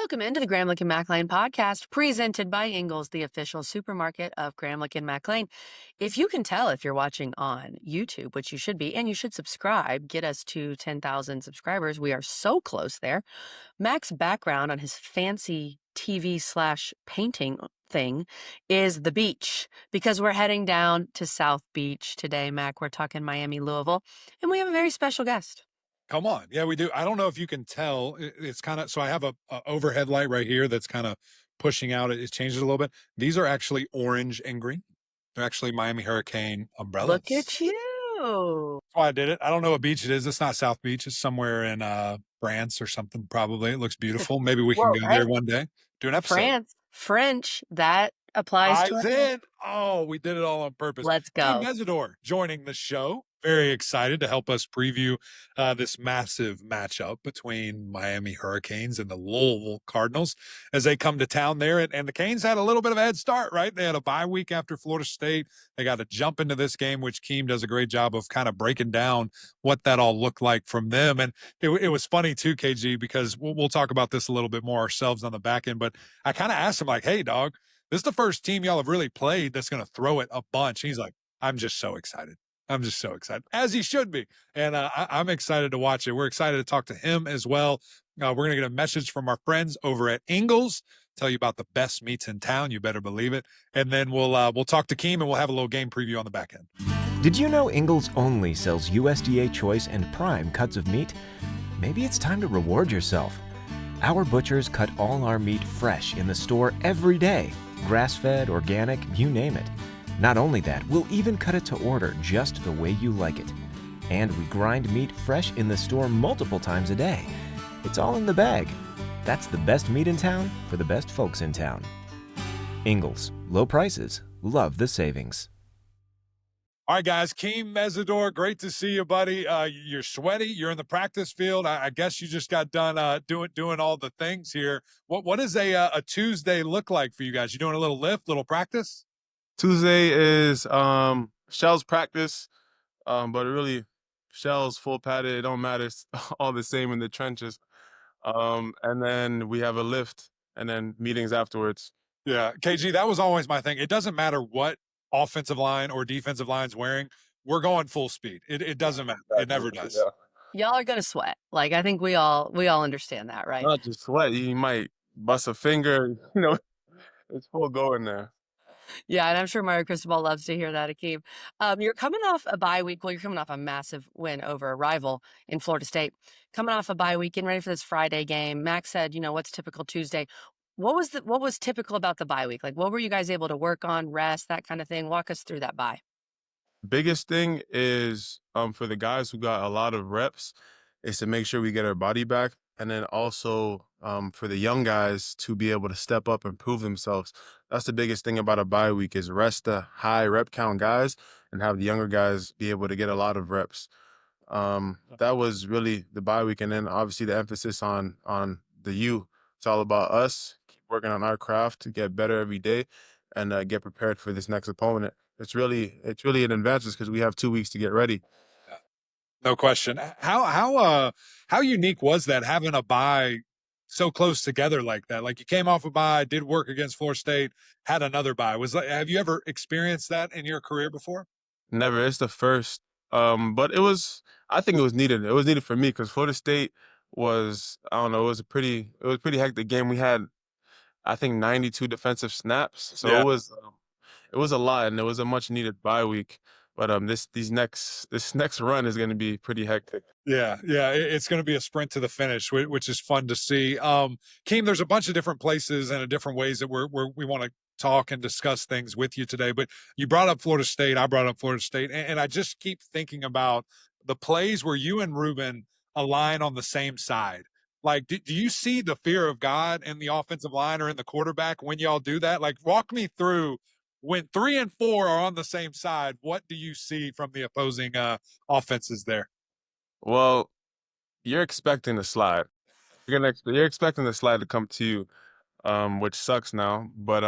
Welcome into the Graham Lincoln McLean podcast, presented by Ingles, the official supermarket of Graham Lincoln McLean. If you can tell if you're watching on YouTube, which you should be, and you should subscribe, get us to 10,000 subscribers. We are so close there. Mac's background on his fancy TV/painting thing is the beach, because we're heading down to South Beach today, Mac. We're talking Miami, Louisville, and we have a very special guest. Come on. Yeah, we do. I don't know if you can tell. It's kind of so I have a overhead light right here that's kind of pushing out. It changes a little bit. These are actually orange and green. They're actually Miami Hurricane Look umbrellas. at you. That's why I did it. I don't know what beach it is. It's not South Beach. It's somewhere in France or something, probably. It looks beautiful. Maybe we can Well, go hey, there one day, do an episode. France, French, that applies to Eyes us. in. Oh, we did it all on purpose. Let's Keem go. Mesidor joining the show. Very excited to help us preview this massive matchup between Miami Hurricanes and the Louisville Cardinals as they come to town there. And the Canes had a little bit of a head start, right? They had a bye week after Florida State. They got to jump into this game, which Keem does a great job of kind of breaking down what that all looked like from them. And it was funny too, KG, because we'll talk about this a little bit more ourselves on the back end. But I kind of asked him, like, hey, dog, this is the first team y'all have really played that's going to throw it a bunch. He's like, I'm just so excited. I'm just so excited, as he should be. And I'm excited to watch it. We're excited to talk to him as well. We're going to get a message from our friends over at Ingles, tell you about the best meats in town. You better believe it. And then we'll talk to Keem and we'll have a little game preview on the back end. Did you know Ingles only sells USDA Choice and Prime cuts of meat? Maybe it's time to reward yourself. Our butchers cut all our meat fresh in the store every day. Grass-fed, organic, you name it. Not only that, we'll even cut it to order just the way you like it. And we grind meat fresh in the store multiple times a day. It's all in the bag. That's the best meat in town for the best folks in town. Ingles, low prices, love the savings. All right, guys. Keem Mesidor, great to see you, buddy. You're sweaty. You're in the practice field. I guess you just got done doing all the things here. What does a Tuesday look like for you guys? You doing a little lift, little practice? Tuesday is shells practice, but really shells full padded. It don't matter. It's all the same in the trenches. And then we have a lift and then meetings afterwards. Yeah, KG, that was always my thing. It doesn't matter what offensive line or defensive line's wearing. We're going full speed. It doesn't matter. It never does. Yeah. Y'all are gonna sweat. Like, I think we all understand that, right? Not just sweat. You might bust a finger. It's full go in there. Yeah, and I'm sure Mario Cristobal loves to hear that, Akeem. You're coming off a bye week. Well, you're coming off a massive win over a rival in Florida State. Coming off a bye week, getting ready for this Friday game. Max said, what's typical Tuesday? What was typical about the bye week? Like, what were you guys able to work on, rest, that kind of thing? Walk us through that bye. Biggest thing is for the guys who got a lot of reps is to make sure we get our body back. And then also for the young guys to be able to step up and prove themselves. That's the biggest thing about a bye week is rest the high rep count guys and have the younger guys be able to get a lot of reps. That was really the bye week. And then obviously the emphasis on the U. It's all about us, keep working on our craft to get better every day and get prepared for this next opponent. It's really an advantage because we have 2 weeks to get ready. No question. How unique was that having a bye so close together like that? Like you came off a bye, did work against Florida State, had another bye. Have you ever experienced that in your career before? Never. It's the first. But I think it was needed. It was needed for me because Florida State was, I don't know, it was a pretty hectic game. We had, I think, 92 defensive snaps. So Yeah. it was a lot, and it was a much needed bye week. But this next run is going to be pretty hectic. Yeah. It's going to be a sprint to the finish, which is fun to see. Keem, there's a bunch of different places and different ways that we want to talk and discuss things with you today. But you brought up Florida State. I brought up Florida State. And I just keep thinking about the plays where you and Ruben align on the same side. Like, do you see the fear of God in the offensive line or in the quarterback when y'all do that? Like, walk me through when 3 and 4 are on the same side. What do you see from the opposing offenses there? Well, you're expecting the slide. You're expecting the slide to come to you, which sucks now. But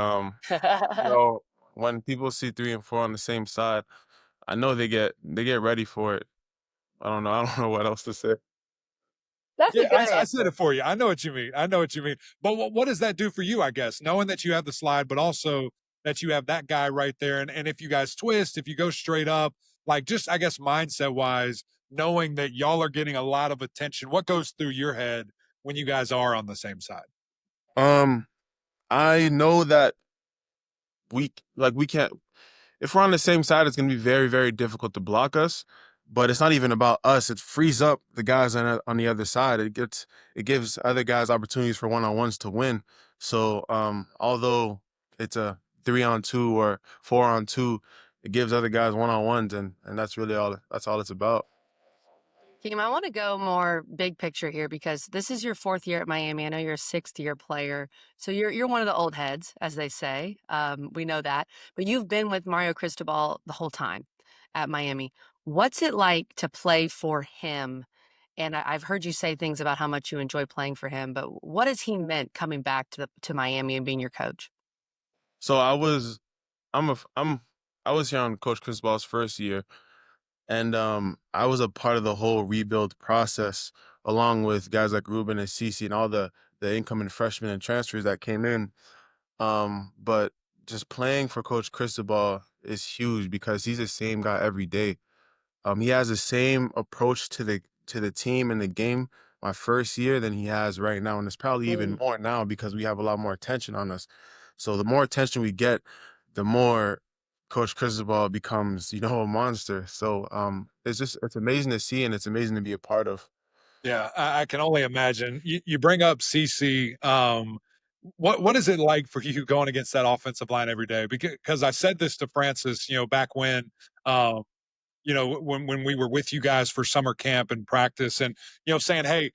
when people see 3 and 4 on the same side, I know they get ready for it. I don't know what else to say. That'd be Yeah, a good I said answer. it for you. I know what you mean. I know what you mean. But what does that do for you, I guess, knowing that you have the slide, but also that you have that guy right there? And if you guys twist, if you go straight up, like just, I guess, mindset wise, knowing that y'all are getting a lot of attention, what goes through your head when you guys are on the same side? Um, I know that we can't if we're on the same side, it's gonna be very, very difficult to block us. But it's not even about us. It frees up the guys on the other side. It gives other guys opportunities for one-on-ones to win. So although it's a 3-on-2 or 4-on-2, it gives other guys one-on-ones, and that's really all it's about. Keem, I want to go more big picture here because this is your fourth year at Miami. I know you're a sixth year player, so you're one of the old heads, as they say. We know that, but you've been with Mario Cristobal the whole time at Miami. What's it like to play for him? And I've heard you say things about how much you enjoy playing for him, but what has he meant coming back to Miami and being your coach? So I was here on Coach Cristobal's first year, and I was a part of the whole rebuild process, along with guys like Ruben and Cece and all the incoming freshmen and transfers that came in. But just playing for Coach Cristobal is huge because he's the same guy every day. He has the same approach to the team and the game my first year than he has right now, and it's probably even more now because we have a lot more attention on us. So the more attention we get, the more Coach Cristobal becomes, a monster. So it's amazing to see and it's amazing to be a part of. Yeah, I can only imagine. You bring up CC. What is it like for you going against that offensive line every day? Because I said this to Francis, back when, um, when we were with you guys for summer camp and practice, and saying, hey,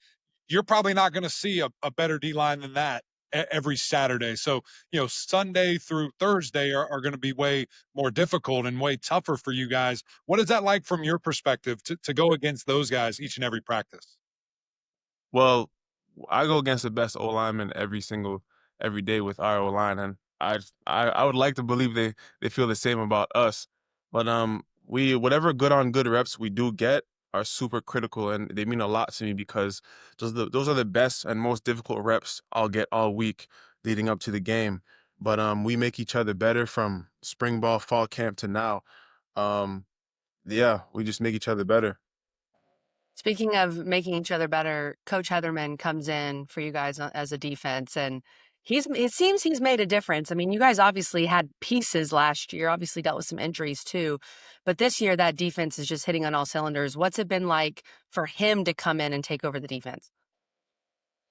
you're probably not going to see a better D line than that every Saturday. So Sunday through Thursday are going to be way more difficult and way tougher for you guys. What is that like from your perspective to go against those guys each and every practice? Well, I go against the best O lineman every day with our O line, and I would like to believe they feel the same about us. But we whatever good on good reps we do get are super critical, and they mean a lot to me because those are the best and most difficult reps I'll get all week leading up to the game. But we make each other better from spring ball, fall camp to now. Um, yeah, we just make each other better. Speaking of making each other better, Coach Heatherman comes in for you guys as a defense, and it seems he's made a difference. I mean, you guys obviously had pieces last year, obviously dealt with some injuries too, but this year that defense is just hitting on all cylinders. What's it been like for him to come in and take over the defense?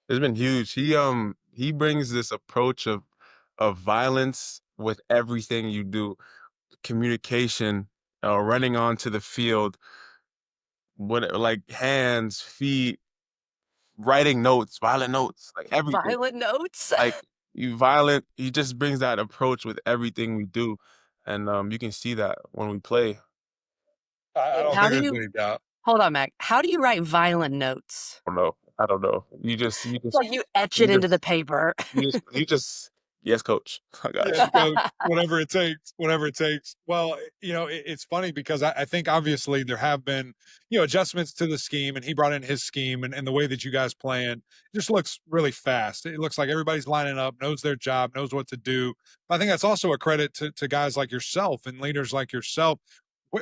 It's been huge. He brings this approach of violence with everything you do. Communication, running onto the field, what like hands, feet, writing notes, violent notes, like everything. Violent notes? Like violent. He just brings that approach with everything we do, and you can see that when we play. I And don't how think do there's you any doubt. hold on, Mac? How do you write violent notes? I don't know. I don't know. Like you etch it You into just the paper. you just yes, coach. I got Yes, you. coach. Whatever it takes, whatever it takes. Well, it's funny because I think obviously there have been, adjustments to the scheme, and he brought in his scheme, and the way that you guys playing just looks really fast. It looks like everybody's lining up, knows their job, knows what to do. I think that's also a credit to guys like yourself and leaders like yourself.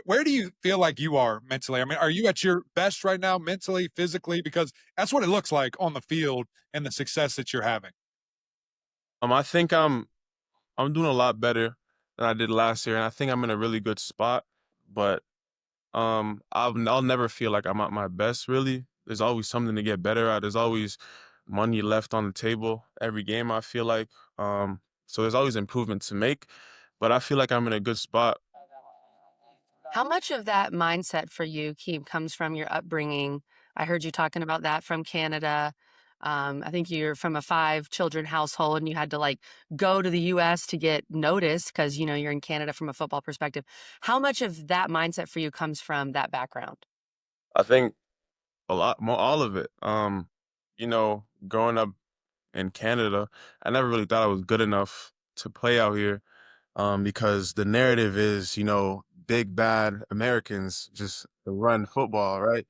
Where do you feel like you are mentally? I mean, are you at your best right now, mentally, physically? Because that's what it looks like on the field and the success that you're having. I think I'm doing a lot better than I did last year, and I think I'm in a really good spot. But I'll never feel like I'm at my best. Really, there's always something to get better at. There's always money left on the table every game. I feel like so there's always improvement to make. But I feel like I'm in a good spot. How much of that mindset for you, Keem, comes from your upbringing? I heard you talking about that from Canada. I think you're from a five children household and you had to like go to the US to get noticed because you're in Canada from a football perspective. How much of that mindset for you comes from that background? I think a lot more, all of it. Growing up in Canada, I never really thought I was good enough to play out here. Because the narrative is, big bad Americans just run football, right?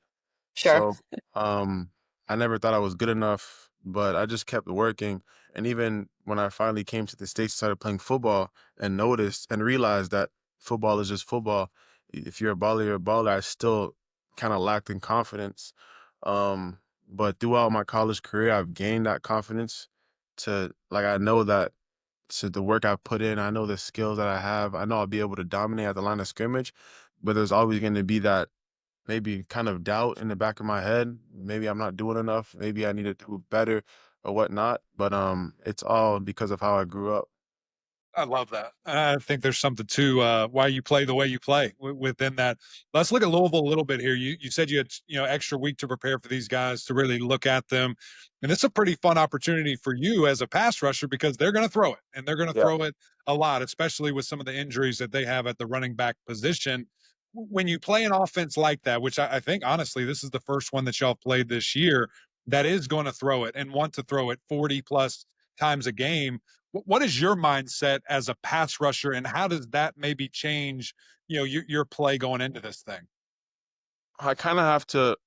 Sure. So, um, I never thought I was good enough, but I just kept working. And even when I finally came to the States, started playing football and noticed and realized that football is just football. If you're a baller, you're a baller. I still kind of lacked in confidence. But throughout my college career, I've gained that confidence to like I know that to the work I've put in, I know the skills that I have. I know I'll be able to dominate at the line of scrimmage, but there's always going to be that maybe kind of doubt in the back of my head. Maybe I'm not doing enough. Maybe I need to do better or whatnot. But it's all because of how I grew up. I love that. I think there's something to why you play the way you play within that. Let's look at Louisville a little bit here. You said you had extra week to prepare for these guys to really look at them, and it's a pretty fun opportunity for you as a pass rusher because they're going to throw it and they're going to Yeah. throw it a lot, especially with some of the injuries that they have at the running back position. When you play an offense like that, which I think honestly this is the first one that y'all played this year that is going to throw it and want to throw it 40 plus times a game. What is your mindset as a pass rusher, and how does that maybe change, your play going into this thing? I kind of have to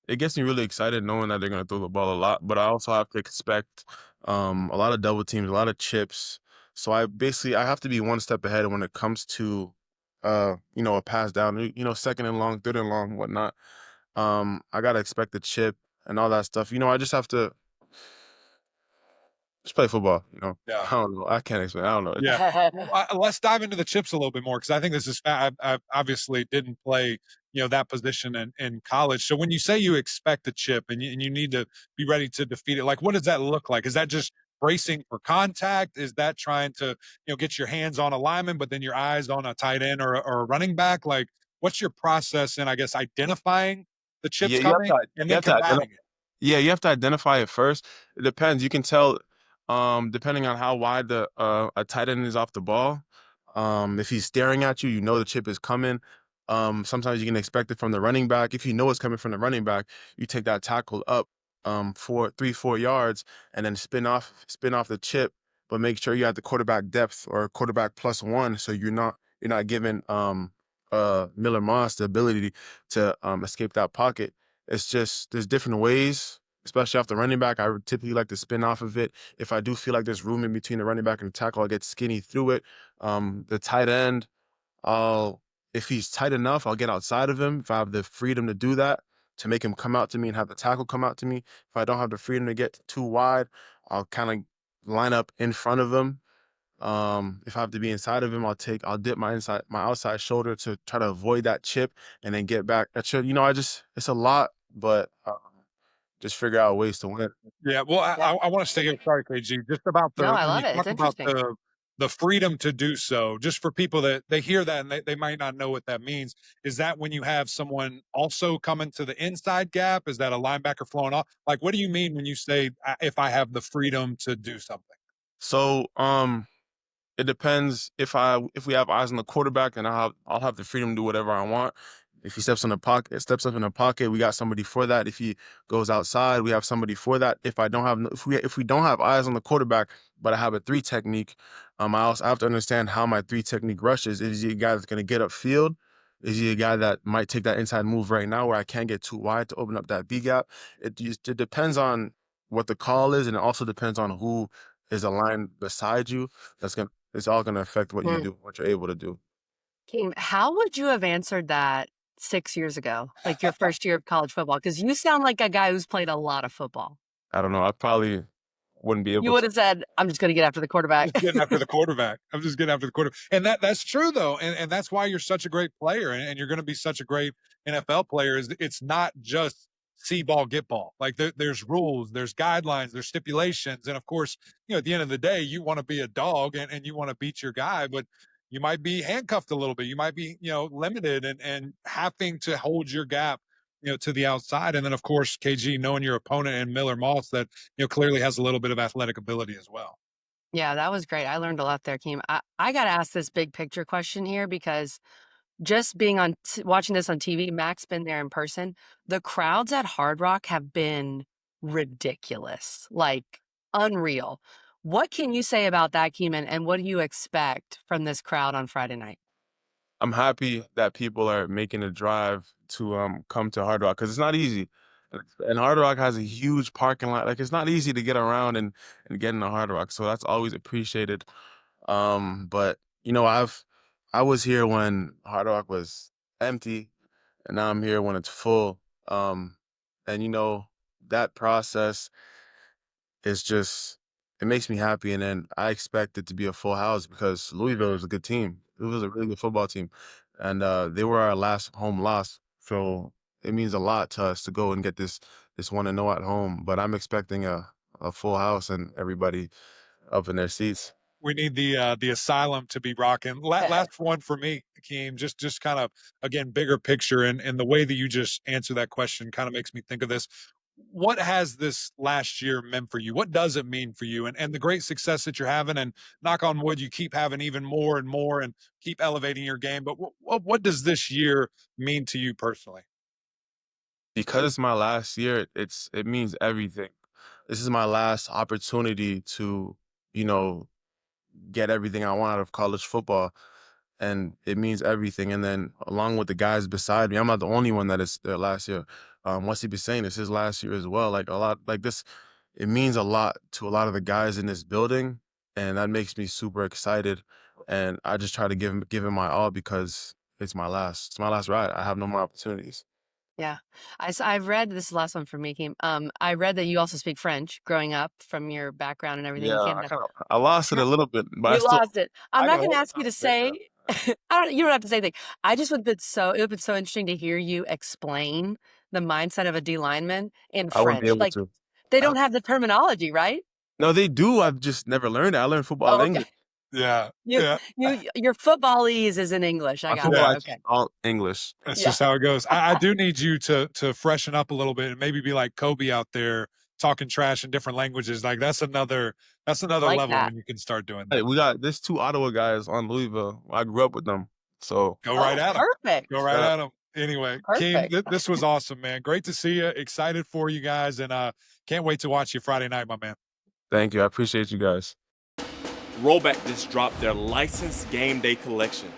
it gets me really excited knowing that they're going to throw the ball a lot, but I also have to expect a lot of double teams, a lot of chips. So I have to be one step ahead when it comes to a pass down, second and long, third and long, whatnot. I gotta expect the chip and all that stuff. I just have to just play football. Yeah. I don't know. I can't explain. I don't know. Yeah. Well, let's dive into the chips a little bit more because I think this is. I obviously didn't play, that position in college. So when you say you expect a chip and you need to be ready to defeat it, like what does that look like? Is that just bracing for contact? Is that trying to, get your hands on a lineman, but then your eyes on a tight end or a running back? Like, what's your process in, I guess, identifying the chips Yeah, you have coming to and you then have to identify. combating it? Yeah, you have to identify it first. It depends. You can tell, depending on how wide the a tight end is off the ball. If he's staring at you, you know the chip is coming. Sometimes you can expect it from the running back. If you know it's coming from the running back, you take that tackle up 4 yards and then spin off the chip, but make sure you have the quarterback depth or quarterback +1 so you're not giving Miller Moss the ability to escape that pocket. It's just there's different ways, especially off the running back. I would typically like to spin off of it. If I do feel like there's room in between the running back and the tackle, I get skinny through it. The tight end, I'll if he's tight enough, I'll get outside of him. If I have the freedom to do that, to make him come out to me and have the tackle come out to me. If I don't have the freedom to get too wide, I'll kind of line up in front of him. If I have to be inside of him, I'll dip my outside shoulder to try to avoid that chip and then get back. It's a lot, but just figure out ways to win. Yeah, well, Yeah. I want to stay here. Sorry, KG. Just about No, the I when you love it. It's talk about interesting. the freedom to do so, just for people that they hear that and they might not know what that means. Is that when you have someone also coming to the inside gap? Is that a linebacker flowing off? Like, what do you mean when you say if I have the freedom to do something? So, it depends if we have eyes on the quarterback, and I'll have the freedom to do whatever I want. If he steps up in the pocket, we got somebody for that. If he goes outside, we have somebody for that. If we don't have eyes on the quarterback, but I have a three technique, I also have to understand how my three technique rushes. Is he a guy that's gonna get upfield? Is he a guy that might take that inside move right now where I can't get too wide to open up that B gap? It depends on what the call is, and it also depends on who is aligned beside you. It's all gonna affect what you Mm. do, what you're able to do. Keem, how would you have answered that 6 years ago, like your first year of college football? Because you sound like a guy who's played a lot of football. I don't know. I probably wouldn't be You able would to. have said, I'm just going to get after the quarterback. Just getting after the quarterback. I'm just getting after the quarterback. And that's true though. And that's why you're such a great player and you're going to be such a great NFL player is it's not just see ball, get ball. Like there's rules, there's guidelines, there's stipulations. And of course, at the end of the day, you want to be a dog and you want to beat your guy, but you might be handcuffed a little bit. You might be, limited and having to hold your gap, to the outside. And then of course, KG, knowing your opponent and Miller Moss that, clearly has a little bit of athletic ability as well. Yeah, that was great. I learned a lot there, Keem. I got to ask this big picture question here because just being watching this on TV, Mac's been there in person. The crowds at Hard Rock have been ridiculous, like unreal. What can you say about that, Keem, and what do you expect from this crowd on Friday night? I'm happy that people are making a drive to come to Hard Rock because it's not easy. And Hard Rock has a huge parking lot. Like, it's not easy to get around and get into Hard Rock, so that's always appreciated. But I was here when Hard Rock was empty, and now I'm here when it's full. And that process is just it makes me happy. And then I expect it to be a full house because Louisville is a good team. It was a really good football team, and they were our last home loss. So it means a lot to us to go and get this 1-0 at home. But I'm expecting a full house and everybody up in their seats. We need the asylum to be rocking. Last one for me, Keem, just kind of again bigger picture, and the way that you just answer that question kind of makes me think of this. What has this last year meant for you? What does it mean for you? And the great success that you're having, and knock on wood, you keep having even more and more, and keep elevating your game. But what does this year mean to you personally? Because it's my last year, it means everything. This is my last opportunity to, you know, get everything I want out of college football, and it means everything. And then along with the guys beside me, I'm not the only one that is there last year. What's he saying? It's his last year as well. Like a lot, like this, it means a lot to a lot of the guys in this building, and that makes me super excited. And I just try to give him my all because it's my last ride. I have no more opportunities. Yeah. I've read this is the last one for me, Keem. I read that you also speak French growing up from your background and everything Yeah, in Canada. I lost it How a little bit, but You lost it. I'm I not can gonna hold a ask you to conversation. say you don't have to say anything. I just would been so it would been so interesting to hear you explain the mindset of a D lineman in I wouldn't be French. able Like, to. they I don't have the terminology, right? No, they do, I've just never learned it. I learned football Oh, in okay. English. Yeah, You yeah. your footballese is in English. I My got football it. Yeah. IQ Okay. is all English. That's Yeah. just how it goes. I do need you to freshen up a little bit and maybe be like Kobe out there talking trash in different languages. Like I that's another like level that. when you can start doing Hey, that. we got there's 2 Ottawa guys on Louisville. I grew up with them. So, Go right Oh, at them. Go perfect. right yeah, at them. Anyway, Keem, Perfect. this was awesome, man. Great to see you. Excited for you guys, and can't wait to watch you Friday night, my man. thank you. I appreciate you guys. Rollback just dropped their licensed game day collection.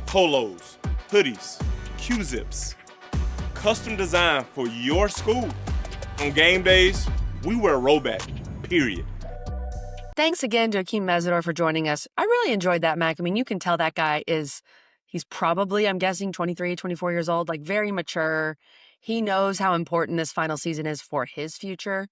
Polos, hoodies, Q-zips, custom designed for your school. On game days, we wear Rollback, period. Thanks again to Keem Mesidor for joining us. I really enjoyed that, Mac. I mean, you can tell that guy he's probably, I'm guessing, 23, 24 years old, like very mature. He knows how important this final season is for his future.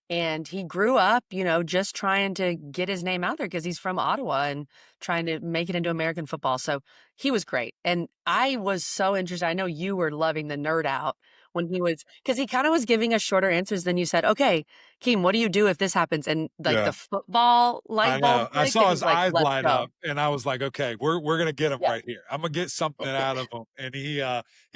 And he grew up, just trying to get his name out there because he's from Ottawa and trying to make it into American football. So he was great. And I was so interested. I know you were loving the nerd out when because he kind of was giving us shorter answers than you said, okay, Keem, what do you do if this happens? And like Yeah. the football I light bulb know. I clicked and saw his he's like, eyes let's light go. up, and I was like, "Okay, we're gonna get him Yeah. right here. I'm gonna get something out of him." And he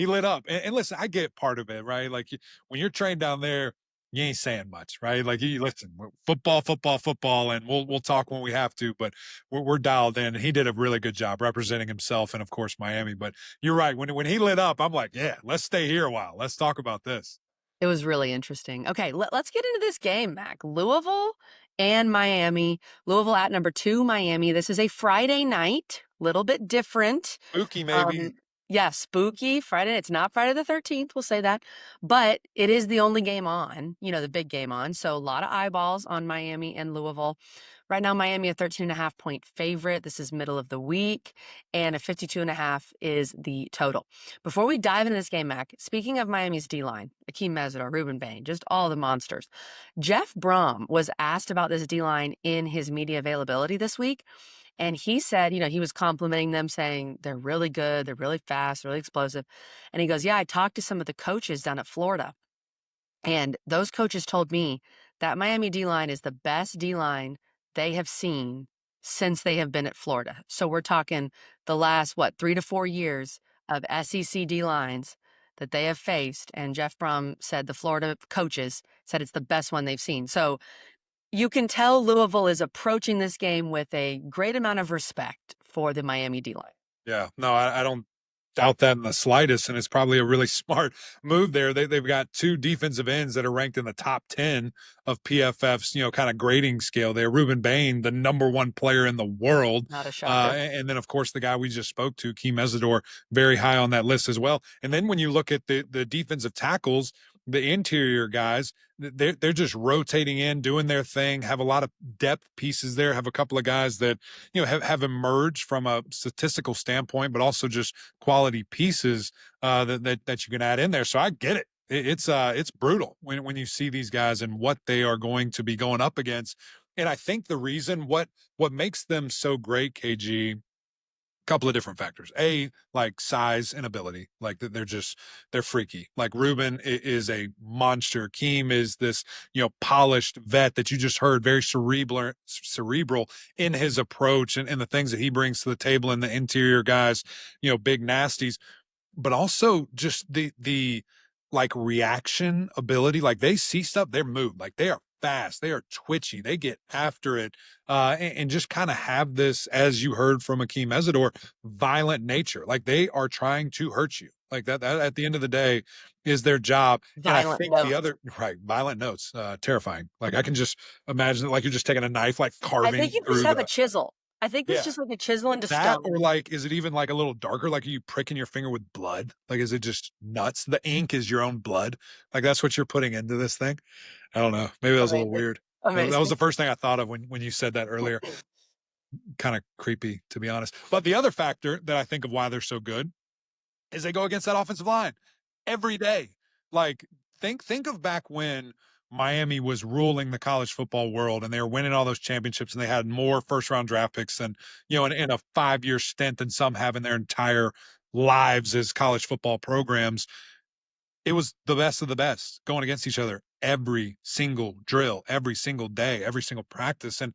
lit up. And listen, I get part of it, right? Like when you're trained down there, you ain't saying much, right? Like you listen, football, football, football, and we'll talk when we have to, but we're dialed in. He did a really good job representing himself and of course Miami. But you're right. When he lit up, I'm like, yeah, let's stay here a while. Let's talk about this. It was really interesting. Okay, let's get into this game, Mac. Louisville and Miami. Louisville at number 2, Miami. This is a Friday night, little bit different. Spooky, maybe. Yeah, spooky Friday. It's not Friday the 13th, we'll say that. But it is the only game on, the big game on. So a lot of eyeballs on Miami and Louisville. Right now, Miami a 13.5-point favorite. This is middle of the week, and a 52.5 is the total. Before we dive into this game, Mac, speaking of Miami's D-line, Akeem Mesidor, Ruben Bain, just all the monsters. Jeff Brom was asked about this D-line in his media availability this week. And he said, he was complimenting them, saying they're really good, they're really fast, really explosive. And he goes, yeah, I talked to some of the coaches down at Florida. And those coaches told me that Miami D-line is the best D-line they have seen since they have been at Florida. So we're talking the last, 3 to 4 years of SEC D-lines that they have faced. And Jeff Brom said the Florida coaches said it's the best one they've seen. So you can tell Louisville is approaching this game with a great amount of respect for the Miami D-line. Yeah, no, I don't doubt that in the slightest, and it's probably a really smart move there. They've got 2 defensive ends that are ranked in the top 10 of PFF's, kind of grading scale there. Ruben Bain, the number 1 player in the world. Not a shocker. And then, of course, the guy we just spoke to, Keem Mesidor, very high on that list as well. And then when you look at the defensive tackles, the interior guys, they're just rotating in, doing their thing, have a lot of depth pieces there, have a couple of guys that, have emerged from a statistical standpoint, but also just quality pieces that you can add in there. So I get it. It's brutal when you see these guys and what they are going to be going up against. And I think the reason what makes them so great, KG, couple of different factors. A, like size and ability, like they're freaky. Like Ruben is a monster. Keem is this, polished vet that you just heard, very cerebral in his approach and the things that he brings to the table. And the interior guys, big nasties, but also just the like reaction ability. Like they see stuff, they're moved, like they are fast, they are twitchy, they get after it, and just kind of have this, as you heard from Keem Mesidor, violent nature. Like they are trying to hurt you. Like that at the end of the day is their job. And I Violent think the notes. other right, violent notes, terrifying. Like I can just imagine it, like you're just taking a knife, like I think carving you just through have a the chisel. I think it's yeah. just like a chisel into That, stone. or like, is it even like a little darker? Like, are you pricking your finger with blood? Like, is it just nuts? The ink is your own blood. Like, that's what you're putting into this thing. I don't know. Maybe that was a little Amazing. weird. That was Amazing. the first thing I thought of when you said that earlier. Kind of creepy, to be honest. But the other factor that I think of why they're so good is they go against that offensive line every day. Like think of back when Miami was ruling the college football world and they were winning all those championships and they had more first round draft picks than, in a 5-year stint than some have in their entire lives as college football programs. It was the best of the best going against each other every single drill, every single day, every single practice. And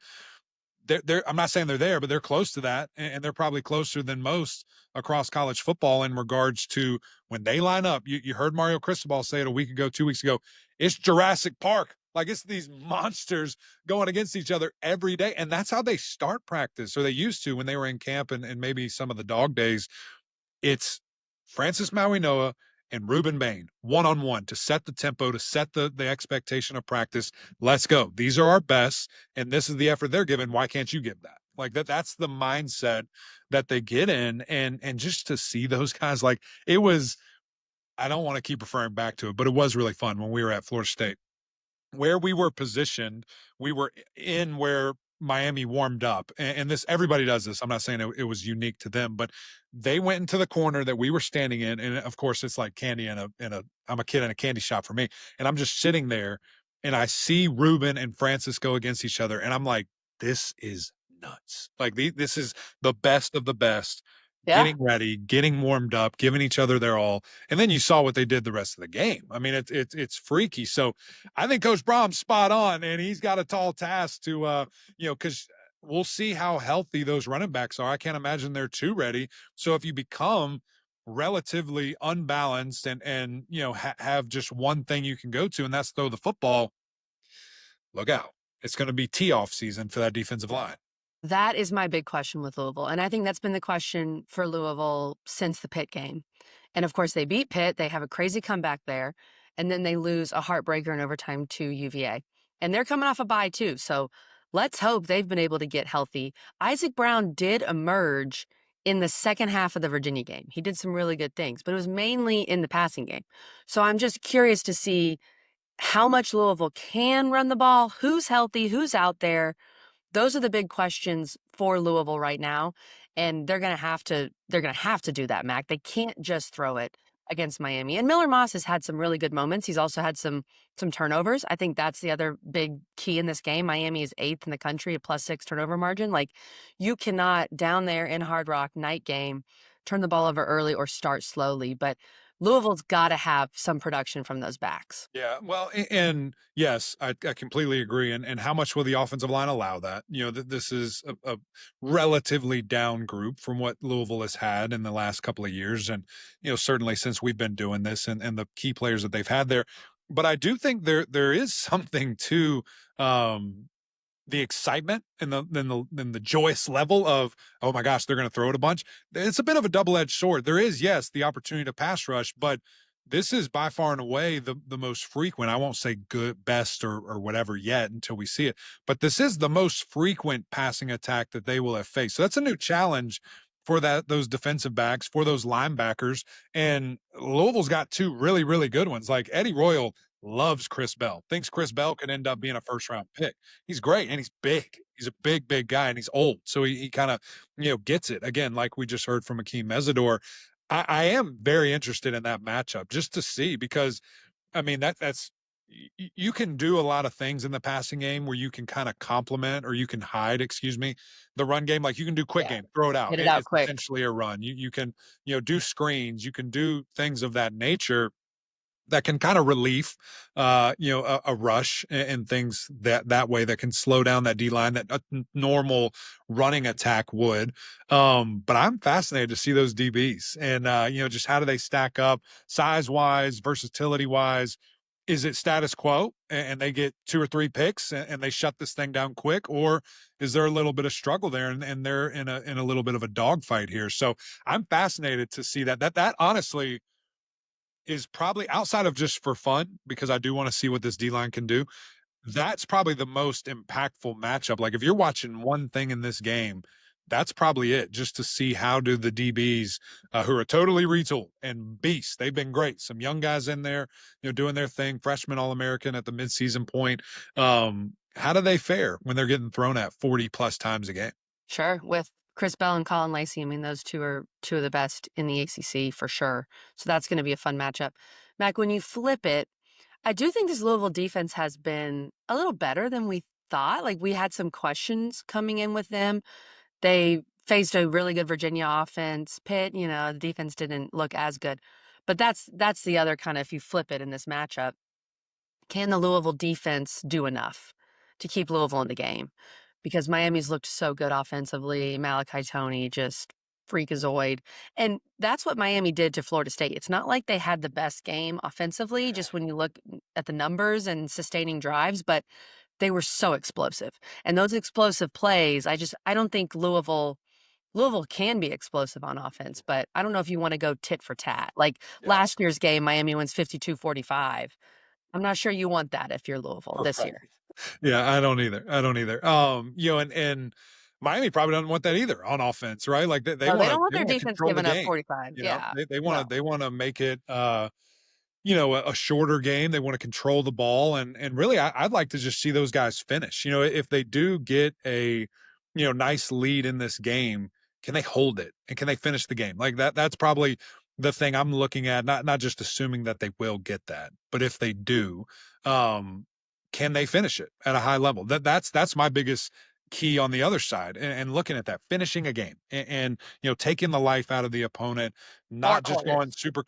I'm not saying they're there, but they're close to that, and they're probably closer than most across college football in regards to when they line up. You heard Mario Cristobal say it a week ago, 2 weeks ago. It's Jurassic Park. Like it's these monsters going against each other every day, and that's how they start practice, or they used to when they were in camp and maybe some of the dog days. It's Francis Maui-Noah and Ruben Bain one-on-one to set the tempo, to set the expectation of practice. Let's go. These are our best, and this is the effort they're giving. Why can't you give that? Like that's the mindset that they get in. And just to see those guys, like it was, I don't want to keep referring back to it, but it was really fun when we were at Florida State where we were positioned. We were in where Miami warmed up, and this everybody does this. I'm not saying it was unique to them, but they went into the corner that we were standing in, and of course, it's like candy in a. I'm a kid in a candy shop for me, and I'm just sitting there, and I see Ruben and Francis go against each other, and I'm like, this is nuts. Like this is the best of the best. Yeah. Getting ready, getting warmed up, giving each other their all, and then you saw what they did the rest of the game. I mean, it's freaky. So I think Coach Brom's spot on, and he's got a tall task to, because we'll see how healthy those running backs are. I can't imagine they're too ready. So if you become relatively unbalanced and have just one thing you can go to, and that's throw the football, look out. It's going to be tee off season for that defensive line. That is my big question with Louisville. And I think that's been the question for Louisville since the Pitt game. And of course, they beat Pitt. They have a crazy comeback there. And then they lose a heartbreaker in overtime to UVA. And they're coming off a bye, too. So let's hope they've been able to get healthy. Isaac Brown did emerge in the second half of the Virginia game. He did some really good things, but it was mainly in the passing game. So I'm just curious to see how much Louisville can run the ball, who's healthy, who's out there. Those are the big questions for Louisville right now, and they're going to have to do that, Mac. They can't just throw it against Miami. And Miller Moss has had some really good moments. He's also had some turnovers. I think that's the other big key in this game. Miami is 8th in the country, a +6 turnover margin. Like you cannot down there in Hard Rock night game turn the ball over early or start slowly, but Louisville's got to have some production from those backs. Yeah, well, and yes, I completely agree. And how much will the offensive line allow that? This is a relatively down group from what Louisville has had in the last couple of years, and certainly since we've been doing this, and the key players that they've had there. But I do think there is something to the excitement and the joyous level of, oh my gosh, they're going to throw it a bunch. It's a bit of a double-edged sword. There is, yes, the opportunity to pass rush, but this is by far and away the most frequent. I won't say good, best, or whatever yet until we see it, but this is the most frequent passing attack that they will have faced. So that's a new challenge for those defensive backs, for those linebackers. And Louisville's got two really, really good ones. Like Eddie Royal loves Chris Bell, thinks Chris Bell could end up being a first round pick. He's great and he's big. He's a big, big guy and he's old. So he kind of, gets it. Again, like we just heard from Akeem Mesidor. I am very interested in that matchup just to see because I mean that's you can do a lot of things in the passing game where you can kind of complement or you can hide, excuse me, the run game. Like you can do quick Yeah. game, throw it out. Get it out It's quick. essentially a run. You can do screens. You can do things of that nature that can kind of relief, a rush and things that way that can slow down that D line that a normal running attack would. But I'm fascinated to see those DBs and just how do they stack up size wise, versatility wise. Is it status quo and they get 2 or 3 picks and they shut this thing down quick, or is there a little bit of struggle there and they're in a little bit of a dogfight here? So I'm fascinated to see that honestly is probably outside of just for fun, because I do wanna see what this D-line can do. That's probably the most impactful matchup. Like, if you're watching one thing in this game, that's probably it, just to see how do the DBs, who are totally retooled and beasts, they've been great. Some young guys in there, doing their thing, freshman All-American at the midseason point. How do they fare when they're getting thrown at 40 plus times a game? Sure. With Chris Bell and Colin Lacey, I mean, those two are two of the best in the ACC for sure. So that's going to be a fun matchup. Mac, when you flip it, I do think this Louisville defense has been a little better than we thought. Like we had some questions coming in with them. They faced a really good Virginia offense. Pitt, the defense didn't look as good. But that's the other kind of if you flip it in this matchup. Can the Louisville defense do enough to keep Louisville in the game? Because Miami's looked so good offensively. Malachi Tony just freakazoid. And that's what Miami did to Florida State. It's not like they had the best game offensively, just when you look at the numbers and sustaining drives, but they were so explosive. And those explosive plays, I don't think Louisville can be explosive on offense, but I don't know if you want to go tit for tat. Like Yeah. last year's game, Miami wins 52-45. I'm not sure you want that if you're Louisville this Right. year. Yeah, I don't either. I don't either. And Miami probably doesn't want that either on offense, right? Like they No, they wanna don't want they their wanna defense control the giving up game. 45. Yeah. They wanna No. they wanna make it a shorter game. They want to control the ball, and really, I'd like to just see those guys finish. If they do get a nice lead in this game, can they hold it and can they finish the game like that? That's probably the thing I'm looking at. Not just assuming that they will get that, but if they do, um, can they finish it at a high level? That's my biggest key on the other side, and looking at that finishing a game and taking the life out of the opponent, Dark not just horse. going super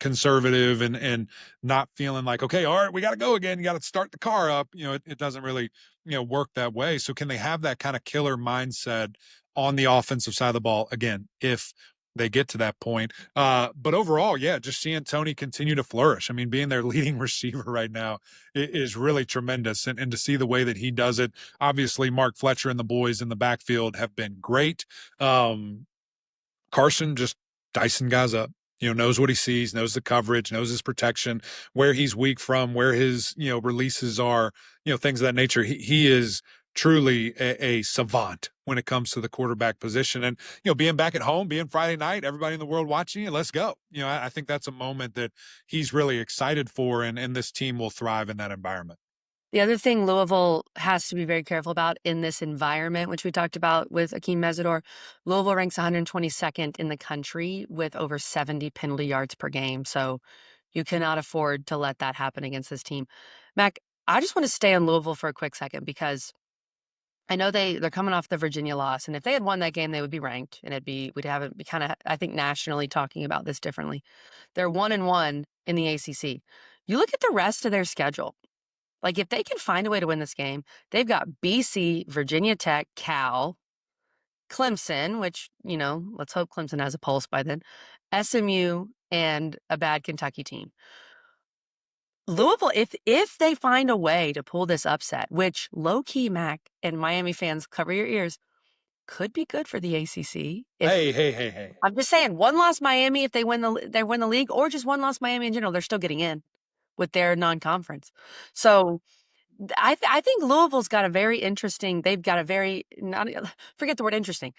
conservative and not feeling like, okay, all right, we got to go again. You got to start the car up. It doesn't really, work that way. So can they have that kind of killer mindset on the offensive side of the ball again, if they get to that point? But overall, yeah, just seeing Tony continue to flourish. I mean, being their leading receiver right now is really tremendous. And to see the way that he does it, obviously Mark Fletcher and the boys in the backfield have been great. Carson just dicing guys up. Knows what he sees, knows the coverage, knows his protection, where he's weak from, where his releases are, things of that nature. He is truly a savant when it comes to the quarterback position. And being back at home, being Friday night, everybody in the world watching you, let's go. I think that's a moment that he's really excited for, and this team will thrive in that environment. The other thing Louisville has to be very careful about in this environment, which we talked about with Akeem Mesidor, Louisville ranks 122nd in the country with over 70 penalty yards per game. So you cannot afford to let that happen against this team. Mac, I just want to stay on Louisville for a quick second because I know they're coming off the Virginia loss, and if they had won that game, they would be ranked, and we'd have it be kind of, I think, nationally talking about this differently. They're 1-1 in the ACC. You look at the rest of their schedule. Like, if they can find a way to win this game, they've got BC, Virginia Tech, Cal, Clemson, which, let's hope Clemson has a pulse by then, SMU, and a bad Kentucky team. Louisville, if they find a way to pull this upset, which low-key Mac and Miami fans, cover your ears, could be good for the ACC. Hey. I'm just saying, one loss Miami if they win the league, or just one loss Miami in general, they're still getting in with their non-conference. So I think Louisville's got a very interesting. They've got a very not forget the word interesting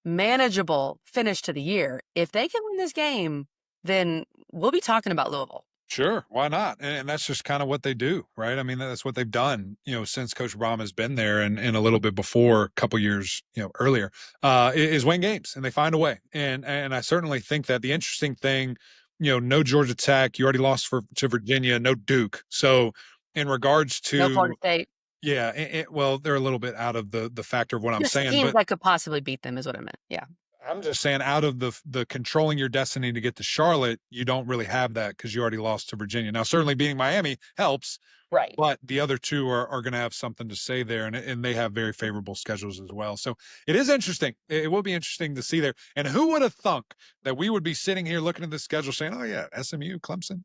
manageable finish to the year. If they can win this game, then we'll be talking about Louisville. Sure, why not? And that's just kind of what they do, right? I mean, that's what they've done, since Coach Brahma has been there, and a little bit before, a couple years, earlier, is win games, and they find a way. And I certainly think that the interesting thing, no Georgia Tech, you already lost to Virginia, no Duke. So in regards No Florida to, State. yeah, well, they're a little bit out of the factor of what I'm Just saying, teams but that could possibly beat them is what I meant. Yeah. I'm just saying, out of the controlling your destiny to get to Charlotte, you don't really have that because you already lost to Virginia. Now, certainly beating Miami helps, Right. but the other two are going to have something to say there, and they have very favorable schedules as well. So it is interesting. It will be interesting to see there. And who would have thunk that we would be sitting here looking at the schedule saying, "Oh yeah, SMU, Clemson,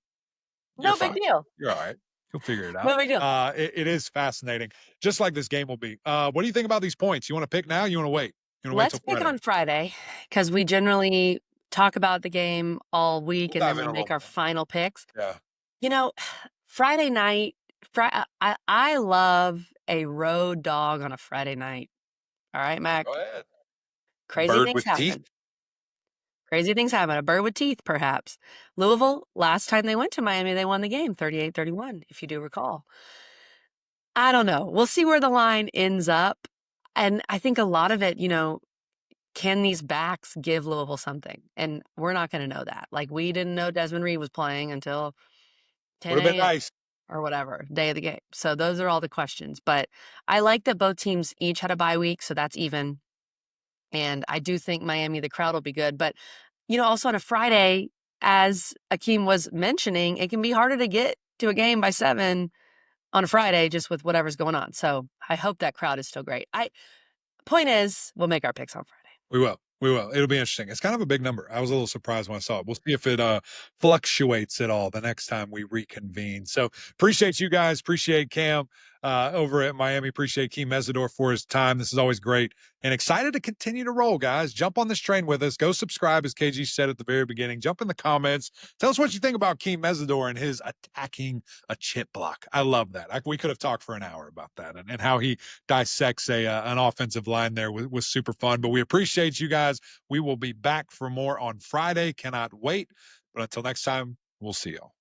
you're No big fine, deal. you're all right, you'll figure it out." No big deal. It is fascinating, just like this game will be. What do you think about these points? You want to pick now? You want to wait? You want to wait Let's till pick Friday? on Friday because we generally talk about the game all week We'll and dive then in we a little make our more. final picks. Yeah. You know, Friday night, I love a road dog on a Friday night. All right, Mac. Go ahead. A Crazy bird things with teeth? happen. Crazy things happen. A bird with teeth, perhaps. Louisville, last time they went to Miami, they won the game 38-31, if you do recall. I don't know. We'll see where the line ends up. And I think a lot of it, can these backs give Louisville something? And we're not going to know that. Like, we didn't know Desmond Reed was playing until Would 10 have been a.m. nice. or whatever, day of the game. So those are all the questions. But I like that both teams each had a bye week, so that's even. And I do think Miami, the crowd will be good. But, also on a Friday, as Akeem was mentioning, it can be harder to get to a game by 7 on a Friday just with whatever's going on. So I hope that crowd is still great. Point is, we'll make our picks on Friday. We will. We will. It'll be interesting. It's kind of a big number. I was a little surprised when I saw it. We'll see if it fluctuates at all the next time we reconvene. So appreciate you guys. Appreciate Cam over at Miami. Appreciate Keem Mesidor for his time. This is always great. And excited to continue to roll, guys. Jump on this train with us. Go subscribe, as KG said at the very beginning. Jump in the comments. Tell us what you think about Keem Mesidor and his attacking a chip block. I love that. We could have talked for an hour about that, and how he dissects an offensive line there was super fun. But we appreciate you guys. We will be back for more on Friday. Cannot wait. But until next time, we'll see y'all.